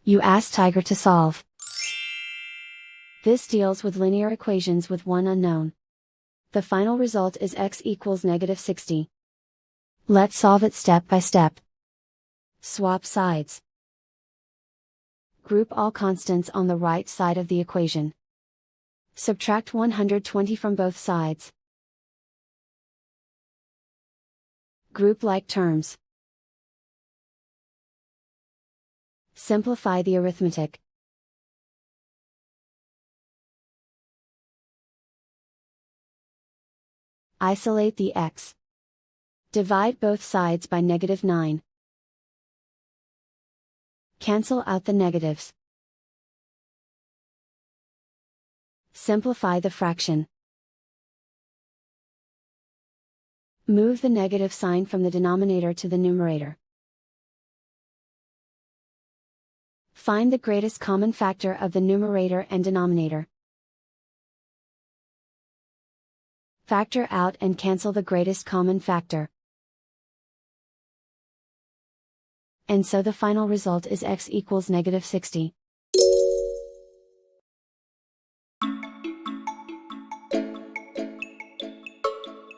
You ask Tiger to solve. This deals with linear equations with one unknown. The final result is x equals -60. Let's solve it step by step. Swap sides. Group all constants on the right side of the equation. Subtract 120 from both sides. Group like terms. Simplify the arithmetic. Isolate the x. Divide both sides by -9. Cancel out the negatives. Simplify the fraction. Move the negative sign from the denominator to the numerator. Find the greatest common factor of the numerator and denominator. Factor out and cancel the greatest common factor. And so the final result is x equals -60.